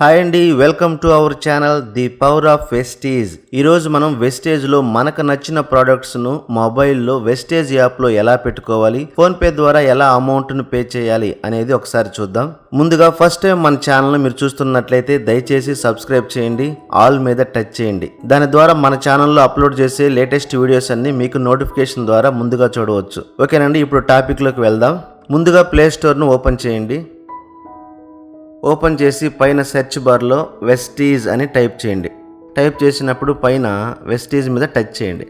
Hi అండి, welcome to our channel the power of wastage. ఈరోజు మనం వెస్టేజ్లో మనకు నచ్చిన ప్రోడక్ట్స్ను మొబైల్లో వెస్టేజ్ యాప్లో ఎలా పెట్టుకోవాలి, ఫోన్పే ద్వారా ఎలా అమౌంట్ను పే చేయాలి అనేది ఒకసారి చూద్దాం. ముందుగా ఫస్ట్ టైం మన ఛానల్ని మీరు చూస్తున్నట్లయితే దయచేసి సబ్స్క్రైబ్ చేయండి, ఆల్ మీద టచ్ చేయండి. దాని ద్వారా మన ఛానల్లో అప్లోడ్ చేసే లేటెస్ట్ వీడియోస్ అన్ని మీకు నోటిఫికేషన్ ద్వారా ముందుగా చూడవచ్చు. ఓకేనండి, ఇప్పుడు టాపిక్లోకి వెళ్దాం. ముందుగా ప్లే స్టోర్ను ఓపెన్ చేయండి. ఓపెన్ చేసి పైన సెర్చ్ బార్లో వెస్టీజ్ అని టైప్ చేయండి. టైప్ చేసినప్పుడు పైన వెస్టీజ్ మీద టచ్ చేయండి.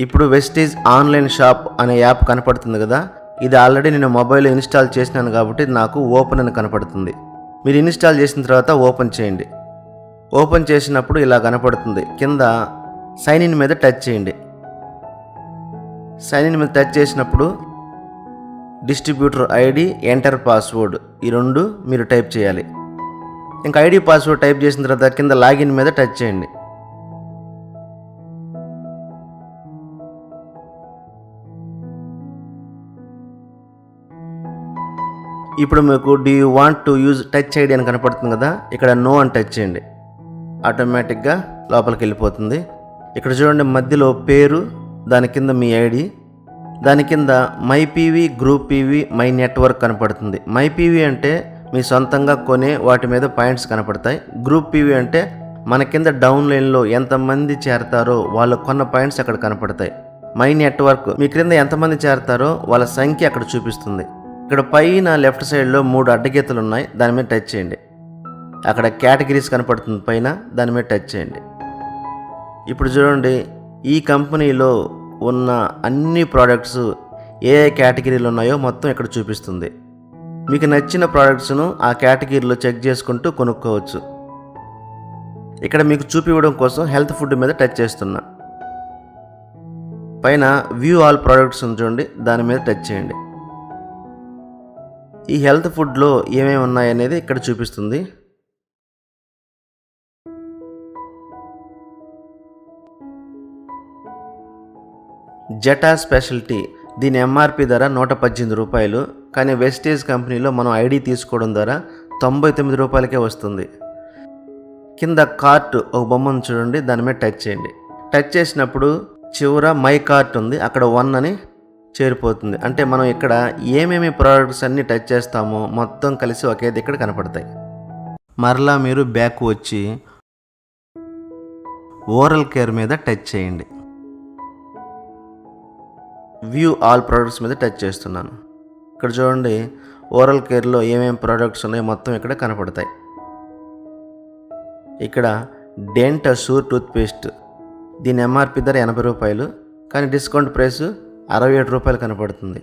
ఇప్పుడు వెస్టీజ్ ఆన్లైన్ షాప్ అనే యాప్ కనపడుతుంది కదా, ఇది ఆల్రెడీ నేను మొబైల్లో ఇన్స్టాల్ చేసినాను కాబట్టి నాకు ఓపెన్ అని కనపడుతుంది. మీరు ఇన్స్టాల్ చేసిన తర్వాత ఓపెన్ చేయండి. ఓపెన్ చేసినప్పుడు ఇలా కనపడుతుంది. కింద సైన్ ఇన్ మీద టచ్ చేయండి. సైన్ ఇన్ మీద టచ్ చేసినప్పుడు డిస్ట్రిబ్యూటర్ ఐడి, ఎంటర్ పాస్వర్డ్, ఈ రెండు మీరు టైప్ చేయాలి. ఇంకా ఐడి పాస్వర్డ్ టైప్ చేసిన తర్వాత కింద లాగిన్ మీద టచ్ చేయండి. ఇప్పుడు మీకు do you want to use touch ID అని కనపడుతుంది కదా, ఇక్కడ నో అని టచ్ చేయండి. ఆటోమేటిక్గా లోపలికి వెళ్ళిపోతుంది. ఇక్కడ చూడండి, మధ్యలో పేరు, దాని కింద మీ ఐడి, దాని కింద my PV, group PV, my network కనపడుతుంది. మై పీవీ అంటే మీ సొంతంగా కొనే వాటి మీద పాయింట్స్ కనపడతాయి. గ్రూప్ పీవీ అంటే మన కింద డౌన్ లైన్లో ఎంతమంది చేరతారో వాళ్ళు కొన్న పాయింట్స్ అక్కడ కనపడతాయి. మై నెట్వర్క్ మీ క్రింద ఎంతమంది చేరతారో వాళ్ళ సంఖ్య అక్కడ చూపిస్తుంది. ఇక్కడ పైన లెఫ్ట్ సైడ్లో 3 అడ్డగీతలు ఉన్నాయి, దాని మీద టచ్ చేయండి. అక్కడ కేటగిరీస్ కనపడుతుంది పైన, దాని మీద టచ్ చేయండి. ఇప్పుడు చూడండి, ఈ కంపెనీలో ఉన్న అన్ని ప్రోడక్ట్స్ ఏ కేటగిరీలో ఉన్నాయో మొత్తం ఇక్కడ చూపిస్తుంది. మీకు నచ్చిన ప్రోడక్ట్స్ను ఆ కేటగిరీలో చెక్ చేసుకుంటూ కొనుక్కోవచ్చు. ఇక్కడ మీకు చూపివ్వడం కోసం హెల్త్ ఫుడ్ మీద టచ్ చేస్తున్నా. పైన వ్యూ ఆల్ ప్రోడక్ట్స్ చూడండి, దాని మీద టచ్ చేయండి. ఈ హెల్త్ ఫుడ్లో ఏమేమి ఉన్నాయనేది ఇక్కడ చూపిస్తుంది. జటా స్పెషాలిటీ, దీని ఎంఆర్పి ధర 118 రూపాయలు, కానీ వెస్టేజ్ కంపెనీలో మనం ఐడి తీసుకోవడం ద్వారా 99 రూపాయలకే వస్తుంది. కింద కార్ట్ ఒక బొమ్మను చూడండి, దాని మీద టచ్ చేయండి. టచ్ చేసినప్పుడు చివర మై కార్ట్ ఉంది, అక్కడ 1 అని చేరిపోతుంది. అంటే మనం ఇక్కడ ఏమేమి ప్రోడక్ట్స్ అన్నీ టచ్ చేస్తామో మొత్తం కలిసి ఒకే దగ్గర కనపడతాయి. మరలా మీరు బ్యాక్ వచ్చి ఓరల్ కేర్ మీద టచ్ చేయండి. వ్యూ ఆల్ ప్రోడక్ట్స్ మీద టచ్ చేస్తున్నాను. ఇక్కడ చూడండి, ఓరల్ కేర్లో ఏమేమి ప్రోడక్ట్స్ ఉన్నాయో మొత్తం ఇక్కడ కనపడతాయి. ఇక్కడ డెంట్ అష్యూర్ టూత్పేస్ట్, దీని ఎంఆర్పి ధర 80 రూపాయలు, కానీ డిస్కౌంట్ ప్రైస్ 67 రూపాయలు కనపడుతుంది.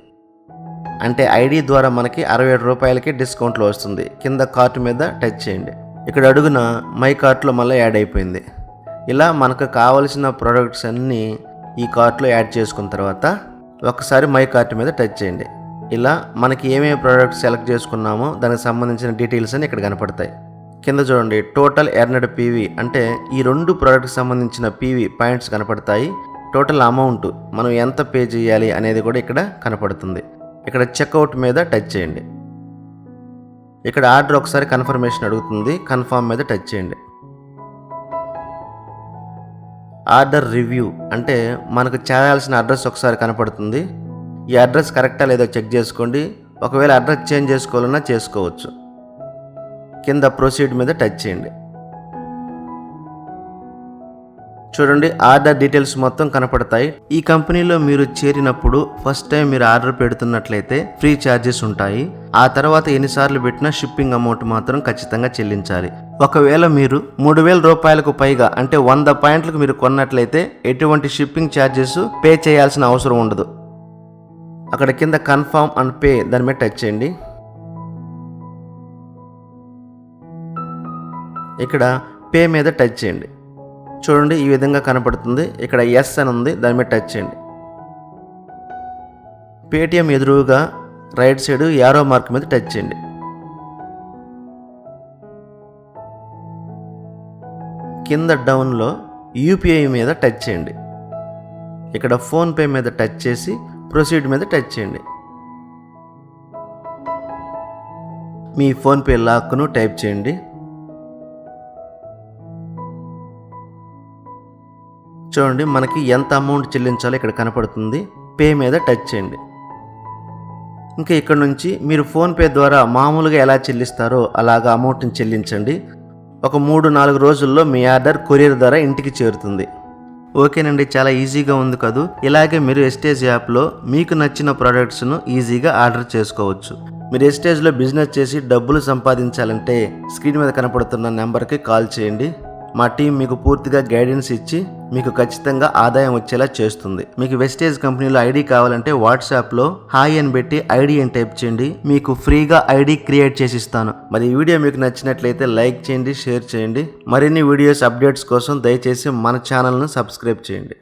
అంటే ఐడి ద్వారా మనకి 67 రూపాయలకి డిస్కౌంట్లో వస్తుంది. కింద కార్ట్ మీద టచ్ చేయండి. ఇక్కడ అడుగున మై కార్ట్లో మళ్ళీ యాడ్ అయిపోయింది. ఇలా మనకు కావలసిన ప్రోడక్ట్స్ అన్నీ ఈ కార్ట్లో యాడ్ చేసుకున్న తర్వాత ఒకసారి మై కార్ట్ మీద టచ్ చేయండి. ఇలా మనకి ఏమేమి ప్రోడక్ట్స్ సెలెక్ట్ చేసుకున్నామో దానికి సంబంధించిన డీటెయిల్స్ అని ఇక్కడ కనపడతాయి. కింద చూడండి, టోటల్ ఎర్నడ్ పీవీ, అంటే ఈ 2 ప్రోడక్ట్కి సంబంధించిన పీవీ పాయింట్స్ కనపడతాయి. టోటల్ అమౌంట్ మనం ఎంత పే చేయాలి అనేది కూడా ఇక్కడ కనపడుతుంది. ఇక్కడ చెక్అవుట్ మీద టచ్ చేయండి. ఇక్కడ ఆర్డర్ ఒకసారి కన్ఫర్మేషన్ అడుగుతుంది, కన్ఫర్మ్ మీద టచ్ చేయండి. ఆర్డర్ రివ్యూ అంటే మనకు చేయాల్సిన అడ్రస్ ఒకసారి కనపడుతుంది. ఈ అడ్రస్ కరెక్టా లేదో చెక్ చేసుకోండి. ఒకవేళ అడ్రస్ చేంజ్ చేసుకోవాలన్నా చేసుకోవచ్చు. కింద ప్రొసీడ్ మీద టచ్ చేయండి. చూడండి, ఆర్డర్ డీటెయిల్స్ మొత్తం కనపడతాయి. ఈ కంపెనీలో మీరు చేరినప్పుడు ఫస్ట్ టైం మీరు ఆర్డర్ పెడుతున్నట్లయితే ఫ్రీ ఛార్జెస్ ఉంటాయి. ఆ తర్వాత ఎన్నిసార్లు పెట్టినా షిప్పింగ్ అమౌంట్ మాత్రం ఖచ్చితంగా చెల్లించాలి. ఒకవేళ మీరు 3000 రూపాయలకు పైగా అంటే 100 పాయింట్లకు మీరు కొన్నట్లయితే ఎటువంటి షిప్పింగ్ ఛార్జెస్ పే చేయాల్సిన అవసరం ఉండదు. అక్కడ కింద కన్ఫర్మ్ అండ్ పే, దాని మీద టచ్ చేయండి. ఇక్కడ పే మీద టచ్ చేయండి. చూడండి, ఈ విధంగా కనపడుతుంది. ఇక్కడ ఎస్ అని ఉంది, దాని మీద టచ్ చేయండి. పేటిఎం ఎదురుగా రైట్ సైడ్ యారో మార్క్ మీద టచ్ చేయండి. కింద డౌన్లో యూపీఐ మీద టచ్ చేయండి. ఇక్కడ ఫోన్పే మీద టచ్ చేసి ప్రొసీడ్ మీద టచ్ చేయండి. మీ ఫోన్పే లాక్ను టైప్ చేయండి. చూడండి, మనకి ఎంత అమౌంట్ చెల్లించాలో ఇక్కడ కనపడుతుంది. పే మీద టచ్ చేయండి. ఇంకా ఇక్కడ నుంచి మీరు ఫోన్పే ద్వారా మామూలుగా ఎలా చెల్లిస్తారో అలాగా అమౌంట్ని చెల్లించండి. ఒక 3-4 రోజుల్లో మీ ఆర్డర్ కొరియర్ ద్వారా ఇంటికి చేరుతుంది. ఓకేనండి, చాలా ఈజీగా ఉంది కదూ. ఇలాగే మీరు ఎస్టేజ్ యాప్లో మీకు నచ్చిన ప్రోడక్ట్స్ను ఈజీగా ఆర్డర్ చేసుకోవచ్చు. మీరు ఎస్టేజ్లో బిజినెస్ చేసి డబ్బులు సంపాదించాలంటే స్క్రీన్ మీద కనపడుతున్న నెంబర్కి కాల్ చేయండి. మా టీం మీకు పూర్తిగా గైడెన్స్ ఇచ్చి మీకు ఖచ్చితంగా ఆదాయం వచ్చేలా చేస్తుంది. మీకు వెస్టేజ్ కంపెనీలో ఐడి కావాలంటే వాట్సాప్లో హాయ్ అని పెట్టి ఐడి అని టైప్ చేయండి. మీకు ఫ్రీగా ఐడి క్రియేట్ చేసి ఇస్తాను. మరి ఈ వీడియో మీకు నచ్చినట్లయితే లైక్ చేయండి, షేర్ చేయండి. మరిన్ని వీడియోస్ అప్డేట్స్ కోసం దయచేసి మన ఛానల్ను సబ్స్క్రైబ్ చేయండి.